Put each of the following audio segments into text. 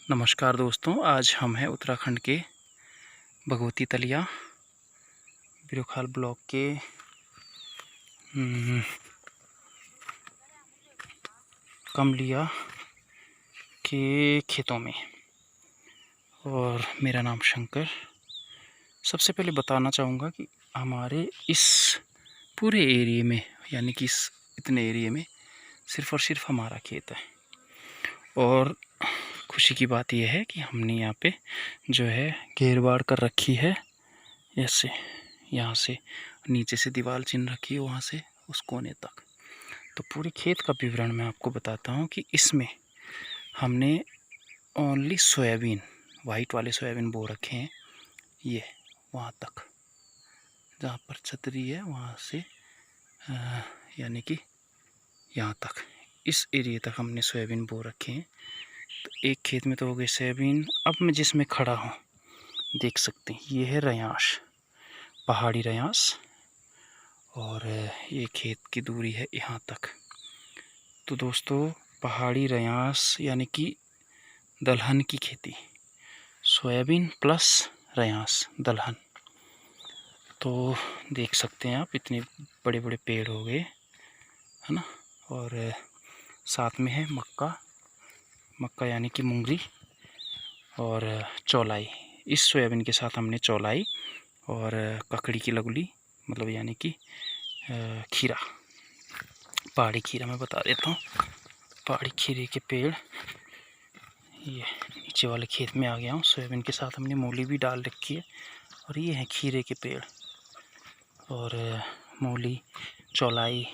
नमस्कार दोस्तों, आज हम हैं उत्तराखंड के भगवती तलिया बिरोखाल ब्लॉक के कमलिया के खेतों में। और मेरा नाम शंकर। सबसे पहले बताना चाहूँगा कि हमारे इस पूरे एरिया में, यानी कि इस इतने एरिया में सिर्फ़ और सिर्फ हमारा खेत है। और खुशी की बात यह है कि हमने यहाँ पे जो है घेरबाड़ कर रखी है। ऐसे यहाँ से नीचे से दीवार चिन रखी है, वहाँ से उस कोने तक। तो पूरे खेत का विवरण मैं आपको बताता हूँ कि इसमें हमने ओनली सोयाबीन, वाइट वाले सोयाबीन बो रखे हैं। ये वहाँ तक जहाँ पर छतरी है वहाँ से यानी कि यहाँ तक, इस एरिया तक हमने सोयाबीन बो रखे हैं। तो एक खेत में तो हो गए सोयाबीन। अब मैं जिसमें खड़ा हूँ देख सकते हैं, ये है रयास, पहाड़ी रयास। और ये खेत की दूरी है यहाँ तक। तो दोस्तों, पहाड़ी रयास यानी कि दलहन की खेती, सोयाबीन प्लस रयास दलहन। तो देख सकते हैं आप, इतने बड़े बड़े पेड़ हो गए, है ना। और साथ में है मक्का, मक्का यानी कि मुंगरी और चौलाई। इस सोयाबीन के साथ हमने चौलाई और ककड़ी की लगुली, मतलब यानी कि खीरा, पहाड़ी खीरा मैं बता देता हूँ। पहाड़ी खीरे के पेड़, ये नीचे वाले खेत में आ गया हूँ। सोयाबीन के साथ हमने मूली भी डाल रखी है। और ये हैं खीरे के पेड़ और मूली, चौलाई।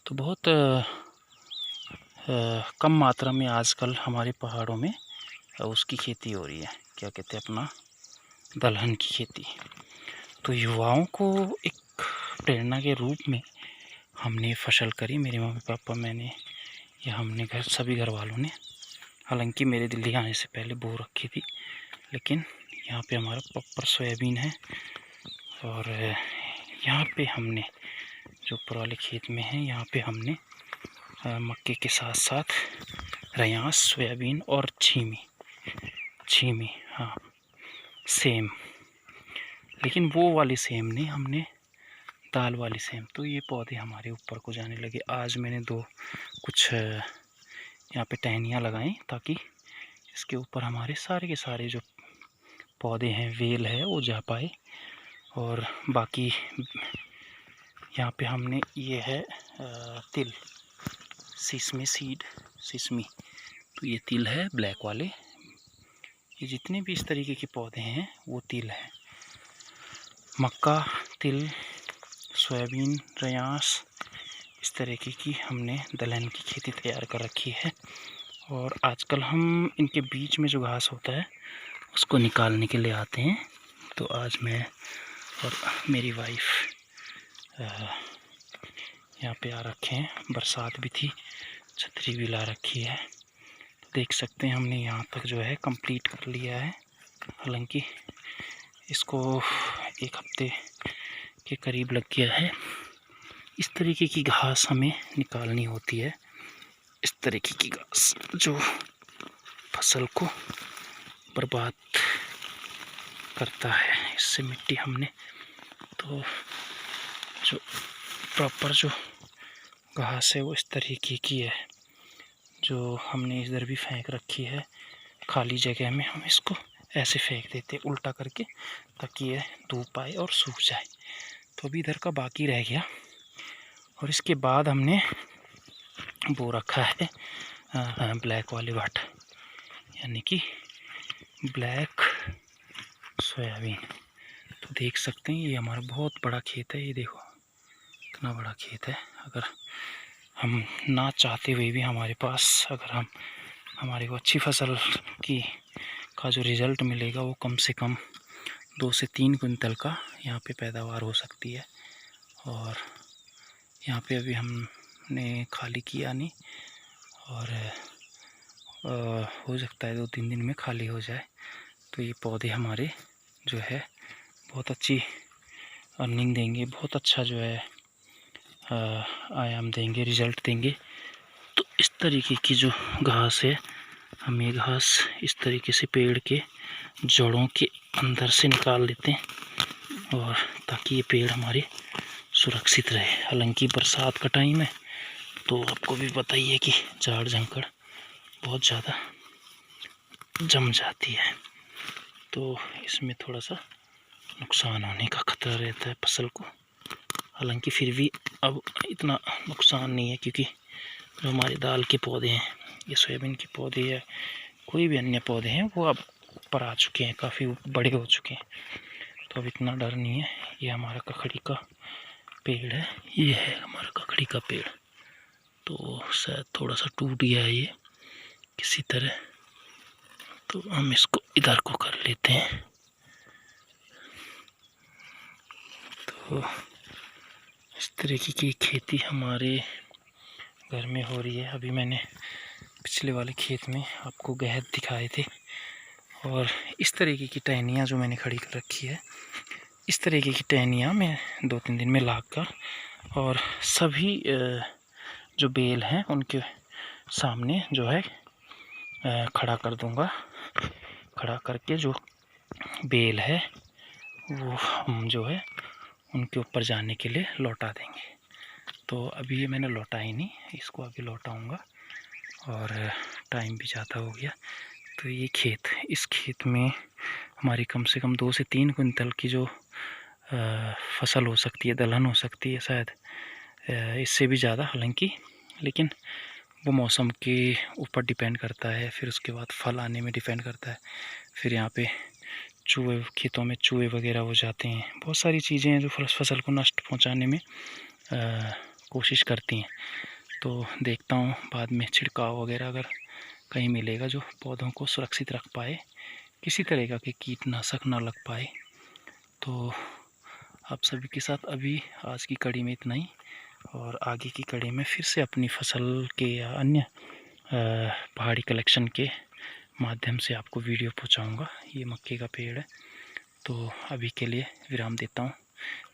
तो बहुत कम मात्रा में आजकल हमारे पहाड़ों में उसकी खेती हो रही है, क्या कहते हैं, अपना दलहन की खेती। तो युवाओं को एक प्रेरणा के रूप में हमने फसल करी, मेरे मम्मी पापा, मैंने, या हमने सभी घर वालों ने। हालांकि मेरे दिल्ली आने से पहले बो रखी थी, लेकिन यहाँ पे हमारा प्रॉपर सोयाबीन है। और यहाँ पे हमने जो ऊपर वाले खेत में है, यहाँ पे हमने मक्के के साथ साथ रयास, सोयाबीन और छीमी, हाँ, सेम। लेकिन वो वाली सेम नहीं, हमने दाल वाली सेम। तो ये पौधे हमारे ऊपर को जाने लगे। आज मैंने कुछ यहाँ पे टहनियाँ लगाई ताकि इसके ऊपर हमारे सारे के सारे जो पौधे हैं, वेल है, वो जा पाए। और बाकी यहाँ पे हमने, ये है तिल, सिसमी सीड, सिसमी। तो ये तिल है ब्लैक वाले। ये जितने भी इस तरीके के पौधे हैं वो तिल है। मक्का, तिल, सोयाबीन, रयास, इस तरीके की हमने दलहन की खेती तैयार कर रखी है। और आजकल हम इनके बीच में जो घास होता है उसको निकालने के लिए आते हैं। तो आज मैं और मेरी वाइफ यहाँ पे आ रखे हैं। बरसात भी थी, छतरी भी ला रखी है। तो देख सकते हैं हमने यहाँ तक जो है कंप्लीट कर लिया है। हालांकि इसको एक हफ्ते के करीब लग गया है। इस तरीके की घास हमें निकालनी होती है। इस तरीके की घास जो फसल को बर्बाद करता है, इससे मिट्टी हमने, तो जो प्रॉपर जो घास है वो इस तरीके की है, जो हमने इधर भी फेंक रखी है। खाली जगह में हम इसको ऐसे फेंक देते उल्टा करके, ताकि ये धूप आए और सूख जाए। तो अभी इधर का बाकी रह गया। और इसके बाद हमने बो रखा है ब्लैक वाले वाट, यानी कि ब्लैक सोयाबीन। तो देख सकते हैं ये हमारा बहुत बड़ा खेत है। ये देखो इतना बड़ा खेत है। अगर हम ना चाहते हुए भी हमारे पास, अगर हमारे को अच्छी फसल का जो रिज़ल्ट मिलेगा वो कम से कम 2 से 3 कुंतल का यहाँ पे पैदावार हो सकती है। और यहाँ पे अभी हमने खाली किया नहीं, और हो सकता है 2-3 दिन में खाली हो जाए। तो ये पौधे हमारे जो है बहुत अच्छी अर्निंग देंगे, बहुत अच्छा जो है आयाम देंगे, रिज़ल्ट देंगे। तो इस तरीके की जो घास है हम ये घास इस तरीके से पेड़ के जड़ों के अंदर से निकाल लेते हैं और ताकि ये पेड़ हमारे सुरक्षित रहे। हालांकि बरसात का टाइम है तो आपको भी पता ही है कि झाड़ झंकड़ बहुत ज़्यादा जम जाती है, तो इसमें थोड़ा सा नुकसान होने का खतरा रहता है फसल को। हालांकि फिर भी अब इतना नुकसान नहीं है, क्योंकि जो हमारे दाल के पौधे हैं, ये सोयाबीन के पौधे या कोई भी अन्य पौधे हैं, वो अब ऊपर आ चुके हैं, काफ़ी बड़े हो चुके हैं, तो अब इतना डर नहीं है। ये हमारा ककड़ी का पेड़ है, ये है हमारा ककड़ी का पेड़। तो शायद थोड़ा सा टूट गया है ये किसी तरह, तो हम इसको इधर को कर लेते हैं। तो इस तरीके की खेती हमारे घर में हो रही है। अभी मैंने पिछले वाले खेत में आपको गहत दिखाए थे, और इस तरीके की टहनियाँ जो मैंने खड़ी कर रखी है, इस तरीके की टहनियाँ मैं 2-3 दिन में लाकर और सभी जो बेल हैं उनके सामने जो है खड़ा कर दूंगा। खड़ा करके जो बेल है वो हम जो है उनके ऊपर जाने के लिए लौटा देंगे। तो अभी ये मैंने लौटा ही नहीं, इसको अभी लौटाऊंगा, और टाइम भी ज़्यादा हो गया। तो ये खेत, इस खेत में हमारी कम से कम 2 से 3 कुंटल की जो फसल हो सकती है, दलहन हो सकती है, शायद इससे भी ज़्यादा। हालांकि लेकिन वो मौसम के ऊपर डिपेंड करता है, फिर उसके बाद फल आने में डिपेंड करता है। फिर यहाँ पे चूहे, खेतों में चूहे वगैरह हो जाते हैं, बहुत सारी चीज़ें हैं जो फसल को नष्ट पहुँचाने में कोशिश करती हैं। तो देखता हूँ बाद में छिड़काव वगैरह अगर कहीं मिलेगा जो पौधों को सुरक्षित रख पाए, किसी तरह का कि कीटनाशक ना लग पाए। तो आप सभी के साथ अभी आज की कड़ी में इतना ही, और आगे की कड़ी में फिर से अपनी फसल के या अन्य पहाड़ी कलेक्शन के माध्यम से आपको वीडियो पहुंचाऊंगा। ये मक्के का पेड़ है। तो अभी के लिए विराम देता हूं।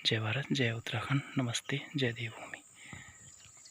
जय भारत, जय उत्तराखंड, नमस्ते, जय देवभूमि।